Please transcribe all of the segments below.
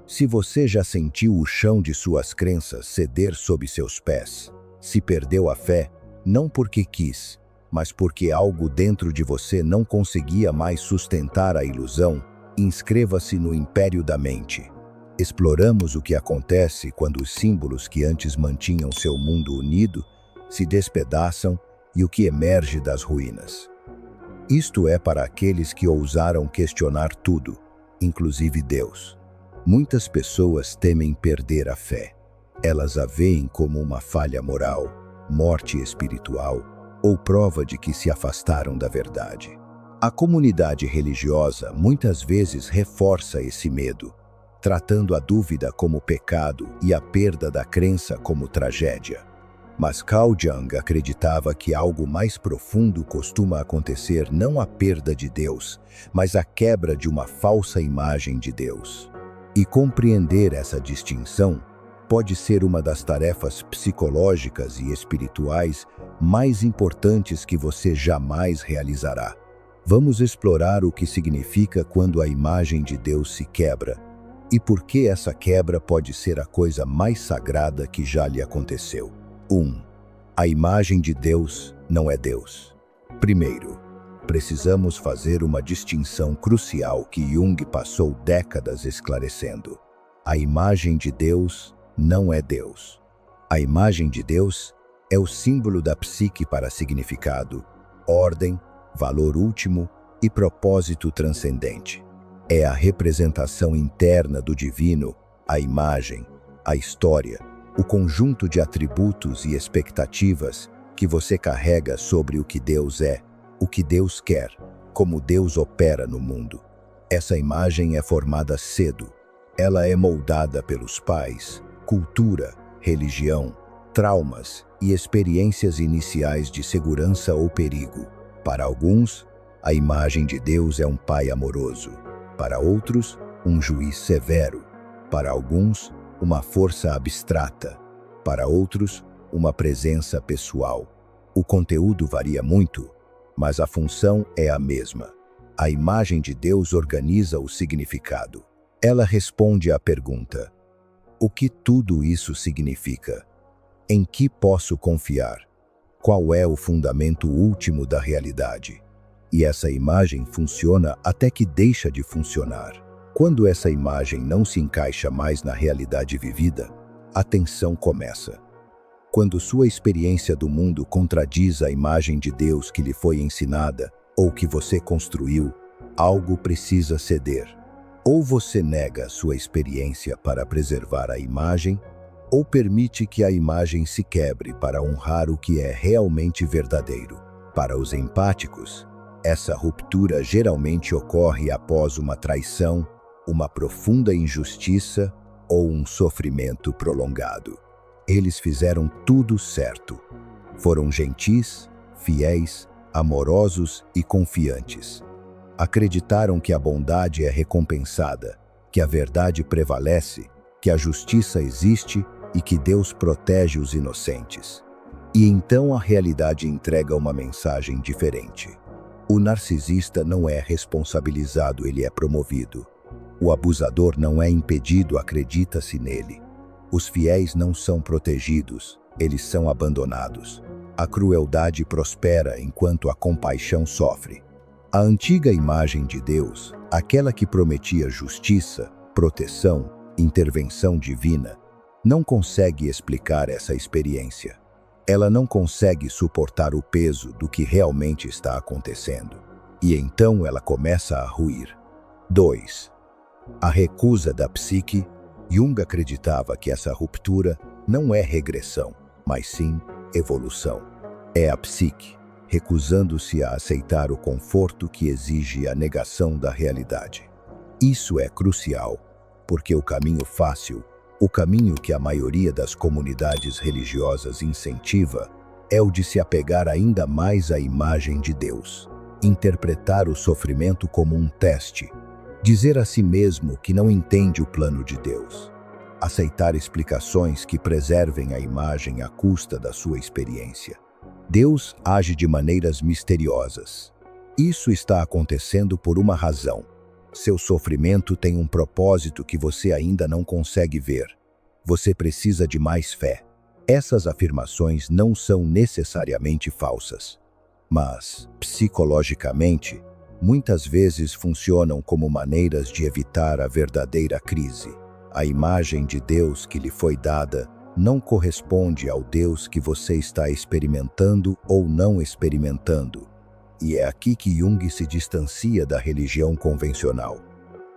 Se você já sentiu o chão de suas crenças ceder sob seus pés, se perdeu a fé, não porque quis, mas porque algo dentro de você não conseguia mais sustentar a ilusão, inscreva-se no Império da Mente. Exploramos o que acontece quando os símbolos que antes mantinham seu mundo unido se despedaçam e o que emerge das ruínas. Isto é para aqueles que ousaram questionar tudo, inclusive Deus. Muitas pessoas temem perder a fé. Elas a veem como uma falha moral, morte espiritual ou prova de que se afastaram da verdade. A comunidade religiosa muitas vezes reforça esse medo, tratando a dúvida como pecado e a perda da crença como tragédia. Mas Carl Jung acreditava que algo mais profundo costuma acontecer não a perda de Deus, mas a quebra de uma falsa imagem de Deus. E compreender essa distinção pode ser uma das tarefas psicológicas e espirituais mais importantes que você jamais realizará. Vamos explorar o que significa quando a imagem de Deus se quebra e por que essa quebra pode ser a coisa mais sagrada que já lhe aconteceu. 1. A imagem de Deus não é Deus. Primeiro, precisamos fazer uma distinção crucial que Jung passou décadas esclarecendo. A imagem de Deus não é Deus. A imagem de Deus é o símbolo da psique para significado, ordem, valor último e propósito transcendente. É a representação interna do divino, a imagem, a história, o conjunto de atributos e expectativas que você carrega sobre o que Deus é, o que Deus quer, como Deus opera no mundo. Essa imagem é formada cedo. Ela é moldada pelos pais, cultura, religião, traumas e experiências iniciais de segurança ou perigo. Para alguns, a imagem de Deus é um pai amoroso. Para outros, um juiz severo. Para alguns, uma força abstrata. Para outros, uma presença pessoal. O conteúdo varia muito, mas a função é a mesma. A imagem de Deus organiza o significado. Ela responde à pergunta: o que tudo isso significa? Em que posso confiar? Qual é o fundamento último da realidade? E essa imagem funciona até que deixa de funcionar. Quando essa imagem não se encaixa mais na realidade vivida, a tensão começa. Quando sua experiência do mundo contradiz a imagem de Deus que lhe foi ensinada ou que você construiu, algo precisa ceder. Ou você nega sua experiência para preservar a imagem, ou permite que a imagem se quebre para honrar o que é realmente verdadeiro. Para os empáticos, essa ruptura geralmente ocorre após uma traição, uma profunda injustiça ou um sofrimento prolongado. Eles fizeram tudo certo. Foram gentis, fiéis, amorosos e confiantes. Acreditaram que a bondade é recompensada, que a verdade prevalece, que a justiça existe e que Deus protege os inocentes. E então a realidade entrega uma mensagem diferente. O narcisista não é responsabilizado, ele é promovido. O abusador não é impedido, acredita-se nele. Os fiéis não são protegidos, eles são abandonados. A crueldade prospera enquanto a compaixão sofre. A antiga imagem de Deus, aquela que prometia justiça, proteção, intervenção divina, não consegue explicar essa experiência. Ela não consegue suportar o peso do que realmente está acontecendo. E então ela começa a ruir. 2. A recusa da psique. Jung acreditava que essa ruptura não é regressão, mas sim evolução. É a psique, recusando-se a aceitar o conforto que exige a negação da realidade. Isso é crucial, porque o caminho fácil, o caminho que a maioria das comunidades religiosas incentiva, é o de se apegar ainda mais à imagem de Deus, interpretar o sofrimento como um teste, dizer a si mesmo que não entende o plano de Deus, aceitar explicações que preservem a imagem à custa da sua experiência. Deus age de maneiras misteriosas. Isso está acontecendo por uma razão. Seu sofrimento tem um propósito que você ainda não consegue ver. Você precisa de mais fé. Essas afirmações não são necessariamente falsas, mas, psicologicamente, muitas vezes funcionam como maneiras de evitar a verdadeira crise. A imagem de Deus que lhe foi dada não corresponde ao Deus que você está experimentando ou não experimentando. E é aqui que Jung se distancia da religião convencional.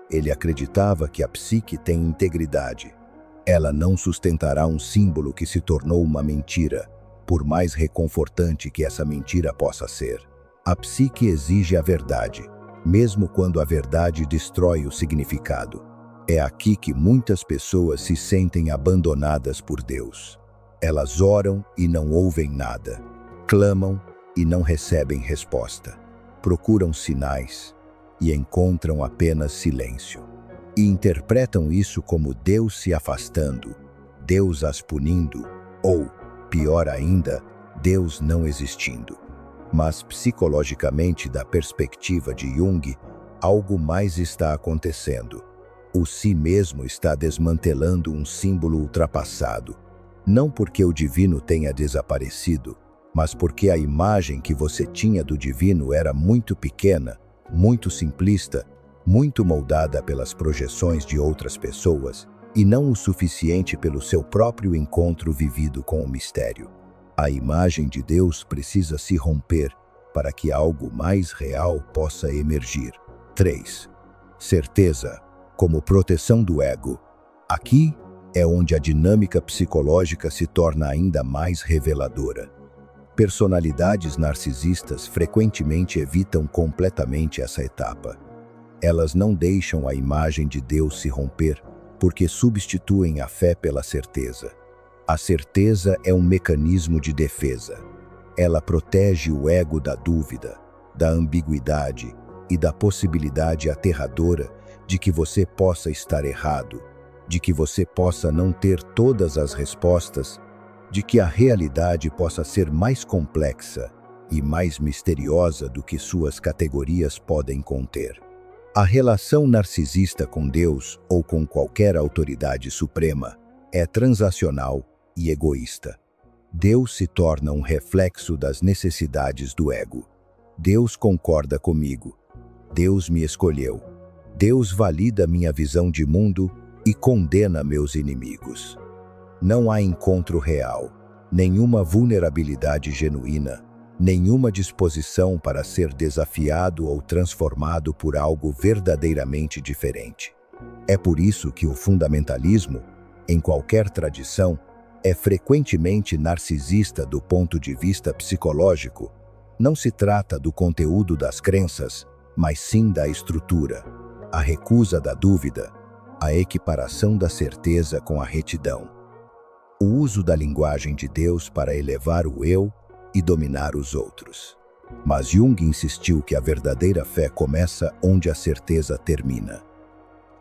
Ele acreditava que a psique tem integridade. Ela não sustentará um símbolo que se tornou uma mentira, por mais reconfortante que essa mentira possa ser. A psique exige a verdade, mesmo quando a verdade destrói o significado. É aqui que muitas pessoas se sentem abandonadas por Deus. Elas oram e não ouvem nada, clamam e não recebem resposta, procuram sinais e encontram apenas silêncio. E interpretam isso como Deus se afastando, Deus as punindo ou, pior ainda, Deus não existindo. Mas psicologicamente, da perspectiva de Jung, algo mais está acontecendo. O si mesmo está desmantelando um símbolo ultrapassado, não porque o divino tenha desaparecido, mas porque a imagem que você tinha do divino era muito pequena, muito simplista, muito moldada pelas projeções de outras pessoas e não o suficiente pelo seu próprio encontro vivido com o mistério. A imagem de Deus precisa se romper para que algo mais real possa emergir. 3. Certeza como proteção do ego. Aqui é onde a dinâmica psicológica se torna ainda mais reveladora. Personalidades narcisistas frequentemente evitam completamente essa etapa. Elas não deixam a imagem de Deus se romper porque substituem a fé pela certeza. A certeza é um mecanismo de defesa. Ela protege o ego da dúvida, da ambiguidade e da possibilidade aterradora de que você possa estar errado, de que você possa não ter todas as respostas, de que a realidade possa ser mais complexa e mais misteriosa do que suas categorias podem conter. A relação narcisista com Deus ou com qualquer autoridade suprema é transacional e egoísta. Deus se torna um reflexo das necessidades do ego. Deus concorda comigo. Deus me escolheu. Deus valida minha visão de mundo e condena meus inimigos. Não há encontro real, nenhuma vulnerabilidade genuína, nenhuma disposição para ser desafiado ou transformado por algo verdadeiramente diferente. É por isso que o fundamentalismo, em qualquer tradição, é frequentemente narcisista do ponto de vista psicológico. Não se trata do conteúdo das crenças, mas sim da estrutura, a recusa da dúvida, a equiparação da certeza com a retidão. O uso da linguagem de Deus para elevar o eu e dominar os outros. Mas Jung insistiu que a verdadeira fé começa onde a certeza termina.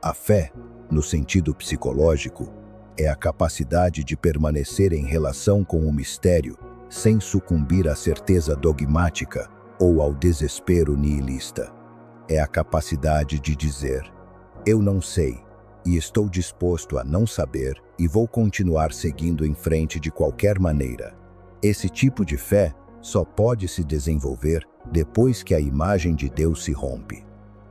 A fé, no sentido psicológico, é a capacidade de permanecer em relação com o mistério sem sucumbir à certeza dogmática ou ao desespero nihilista. É a capacidade de dizer: eu não sei, e estou disposto a não saber e vou continuar seguindo em frente de qualquer maneira. Esse tipo de fé só pode se desenvolver depois que a imagem de Deus se rompe.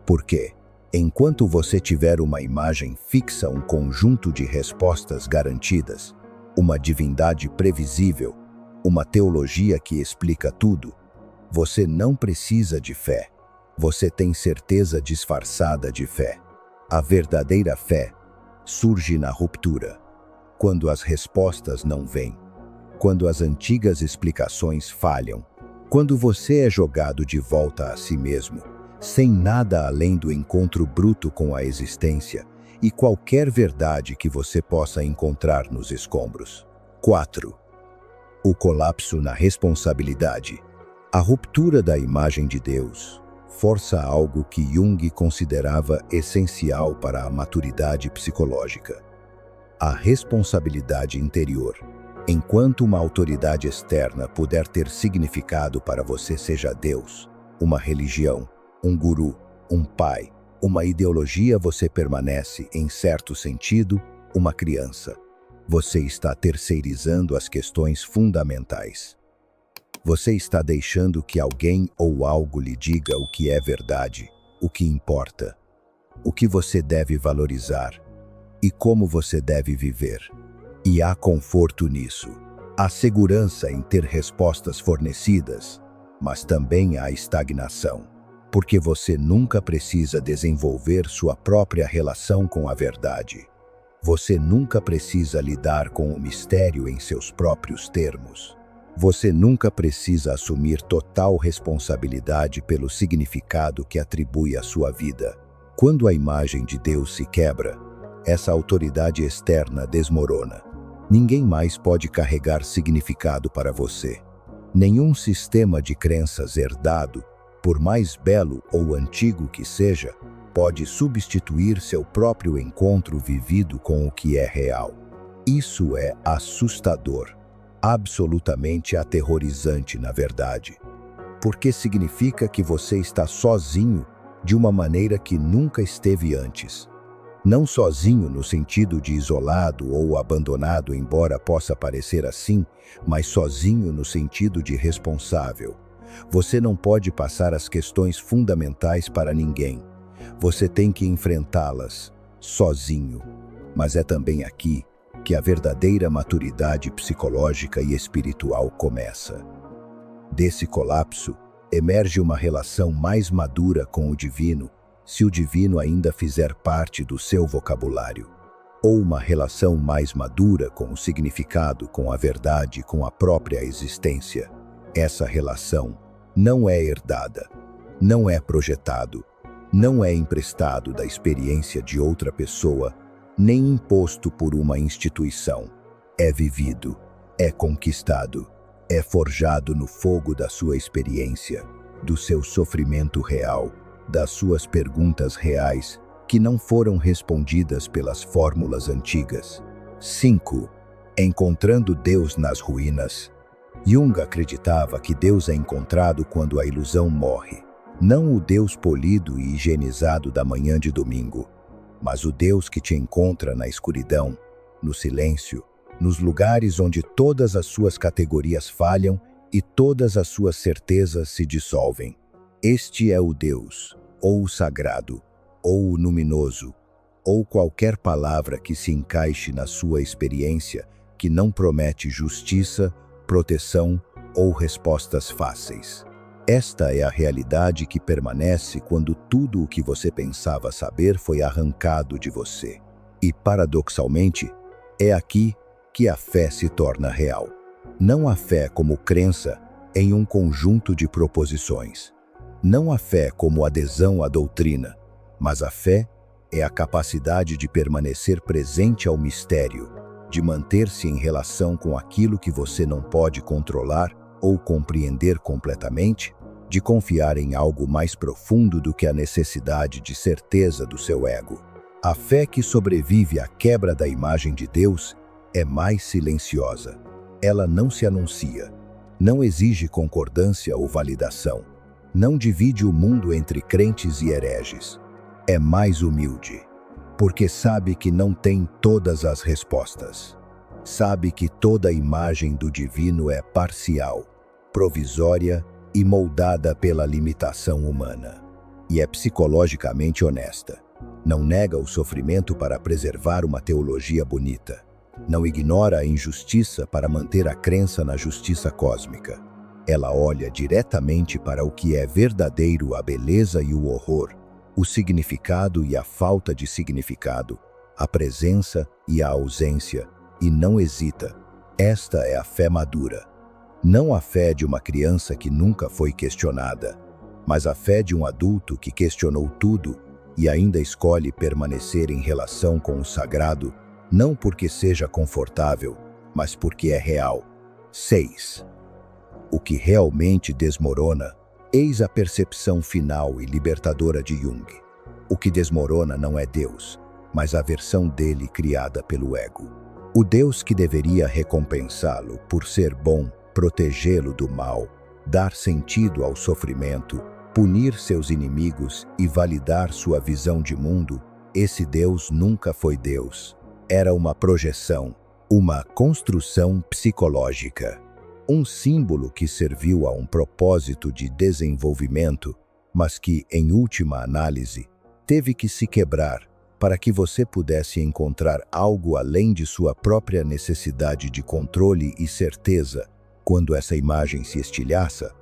Por quê? Enquanto você tiver uma imagem fixa, um conjunto de respostas garantidas, uma divindade previsível, uma teologia que explica tudo, você não precisa de fé. Você tem certeza disfarçada de fé. A verdadeira fé surge na ruptura, quando as respostas não vêm, quando as antigas explicações falham, quando você é jogado de volta a si mesmo, sem nada além do encontro bruto com a existência e qualquer verdade que você possa encontrar nos escombros. 4. O colapso na responsabilidade. A ruptura da imagem de Deus força algo que Jung considerava essencial para a maturidade psicológica: a responsabilidade interior. Enquanto uma autoridade externa puder ter significado para você, seja Deus, uma religião, um guru, um pai, uma ideologia, você permanece, em certo sentido, uma criança. Você está terceirizando as questões fundamentais. Você está deixando que alguém ou algo lhe diga o que é verdade, o que importa, o que você deve valorizar e como você deve viver. E há conforto nisso. Há segurança em ter respostas fornecidas, mas também há estagnação, porque você nunca precisa desenvolver sua própria relação com a verdade. Você nunca precisa lidar com o mistério em seus próprios termos. Você nunca precisa assumir total responsabilidade pelo significado que atribui à sua vida. Quando a imagem de Deus se quebra, essa autoridade externa desmorona. Ninguém mais pode carregar significado para você. Nenhum sistema de crenças herdado, por mais belo ou antigo que seja, pode substituir seu próprio encontro vivido com o que é real. Isso é assustador, absolutamente aterrorizante, na verdade, porque significa que você está sozinho de uma maneira que nunca esteve antes. Não sozinho no sentido de isolado ou abandonado, embora possa parecer assim, mas sozinho no sentido de responsável. Você não pode passar as questões fundamentais para ninguém. Você tem que enfrentá-las sozinho. Mas é também aqui que a verdadeira maturidade psicológica e espiritual começa. Desse colapso, emerge uma relação mais madura com o divino, se o divino ainda fizer parte do seu vocabulário, ou uma relação mais madura com o significado, com a verdade, com a própria existência. Essa relação não é herdada, não é projetado, não é emprestado da experiência de outra pessoa, nem imposto por uma instituição. É vivido, é conquistado, é forjado no fogo da sua experiência, do seu sofrimento real, das suas perguntas reais, que não foram respondidas pelas fórmulas antigas. 5. Encontrando Deus nas ruínas. Jung acreditava que Deus é encontrado quando a ilusão morre. Não o Deus polido e higienizado da manhã de domingo, mas o Deus que te encontra na escuridão, no silêncio, nos lugares onde todas as suas categorias falham e todas as suas certezas se dissolvem. Este é o Deus, ou o sagrado, ou o luminoso, ou qualquer palavra que se encaixe na sua experiência, que não promete justiça, proteção ou respostas fáceis. Esta é a realidade que permanece quando tudo o que você pensava saber foi arrancado de você. E, paradoxalmente, é aqui que a fé se torna real. Não a fé como crença em um conjunto de proposições. Não a fé como adesão à doutrina, mas a fé é a capacidade de permanecer presente ao mistério, de manter-se em relação com aquilo que você não pode controlar ou compreender completamente, de confiar em algo mais profundo do que a necessidade de certeza do seu ego. A fé que sobrevive à quebra da imagem de Deus é mais silenciosa. Ela não se anuncia, não exige concordância ou validação, não divide o mundo entre crentes e hereges. É mais humilde, porque sabe que não tem todas as respostas. Sabe que toda a imagem do divino é parcial, provisória e moldada pela limitação humana. E é psicologicamente honesta. Não nega o sofrimento para preservar uma teologia bonita. Não ignora a injustiça para manter a crença na justiça cósmica. Ela olha diretamente para o que é verdadeiro, a beleza e o horror, o significado e a falta de significado, a presença e a ausência, e não hesita. Esta é a fé madura. Não a fé de uma criança que nunca foi questionada, mas a fé de um adulto que questionou tudo e ainda escolhe permanecer em relação com o sagrado, não porque seja confortável, mas porque é real. 6. O que realmente desmorona, eis a percepção final e libertadora de Jung. O que desmorona não é Deus, mas a versão dele criada pelo ego. O Deus que deveria recompensá-lo por ser bom, protegê-lo do mal, dar sentido ao sofrimento, punir seus inimigos e validar sua visão de mundo, esse Deus nunca foi Deus. Era uma projeção, uma construção psicológica. Um símbolo que serviu a um propósito de desenvolvimento, mas que, em última análise, teve que se quebrar para que você pudesse encontrar algo além de sua própria necessidade de controle e certeza. Quando essa imagem se estilhaça,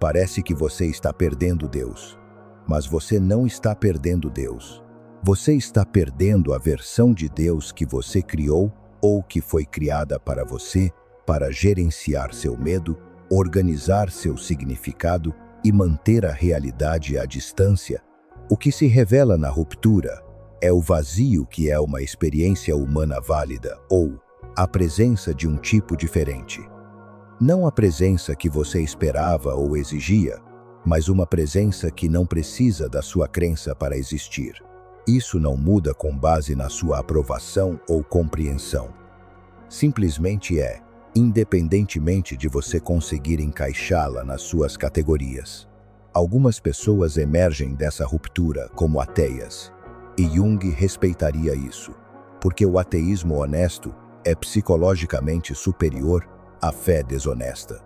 parece que você está perdendo Deus. Mas você não está perdendo Deus. Você está perdendo a versão de Deus que você criou ou que foi criada para você, para gerenciar seu medo, organizar seu significado e manter a realidade à distância. O que se revela na ruptura é o vazio, que é uma experiência humana válida, ou a presença de um tipo diferente. Não a presença que você esperava ou exigia, mas uma presença que não precisa da sua crença para existir. Isso não muda com base na sua aprovação ou compreensão. Simplesmente é, independentemente de você conseguir encaixá-la nas suas categorias. Algumas pessoas emergem dessa ruptura como ateias, e Jung respeitaria isso, porque o ateísmo honesto é psicologicamente superior à fé desonesta.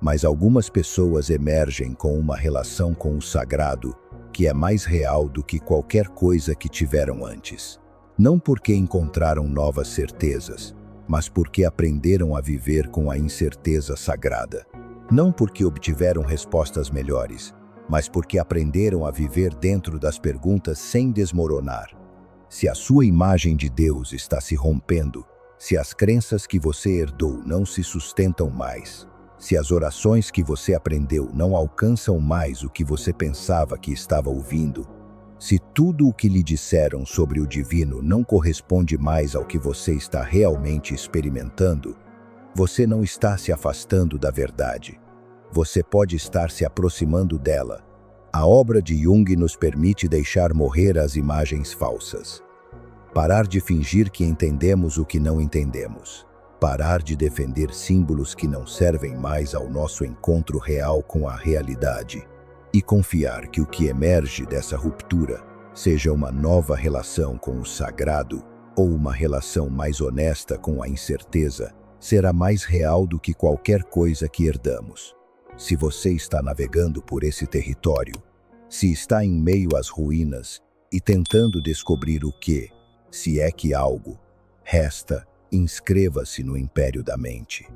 Mas algumas pessoas emergem com uma relação com o sagrado que é mais real do que qualquer coisa que tiveram antes. Não porque encontraram novas certezas, mas porque aprenderam a viver com a incerteza sagrada. Não porque obtiveram respostas melhores, mas porque aprenderam a viver dentro das perguntas sem desmoronar. Se a sua imagem de Deus está se rompendo, se as crenças que você herdou não se sustentam mais, se as orações que você aprendeu não alcançam mais o que você pensava que estava ouvindo, se tudo o que lhe disseram sobre o divino não corresponde mais ao que você está realmente experimentando, você não está se afastando da verdade. Você pode estar se aproximando dela. A obra de Jung nos permite deixar morrer as imagens falsas. Parar de fingir que entendemos o que não entendemos. Parar de defender símbolos que não servem mais ao nosso encontro real com a realidade. E confiar que o que emerge dessa ruptura seja uma nova relação com o sagrado ou uma relação mais honesta com a incerteza, será mais real do que qualquer coisa que herdamos. Se você está navegando por esse território, se está em meio às ruínas e tentando descobrir o que, se é que algo, resta, inscreva-se no império da mente.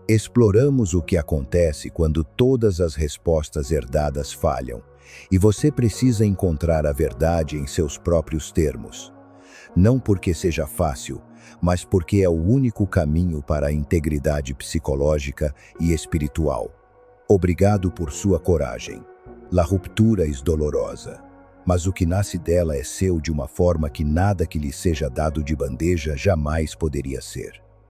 Exploramos o que acontece quando todas as respostas herdadas falham, e você precisa encontrar a verdade em seus próprios termos. Não porque seja fácil, mas porque é o único caminho para a integridade psicológica e espiritual. Obrigado por sua coragem. La ruptura é dolorosa, mas o que nasce dela é seu de uma forma que nada que lhe seja dado de bandeja jamais poderia ser.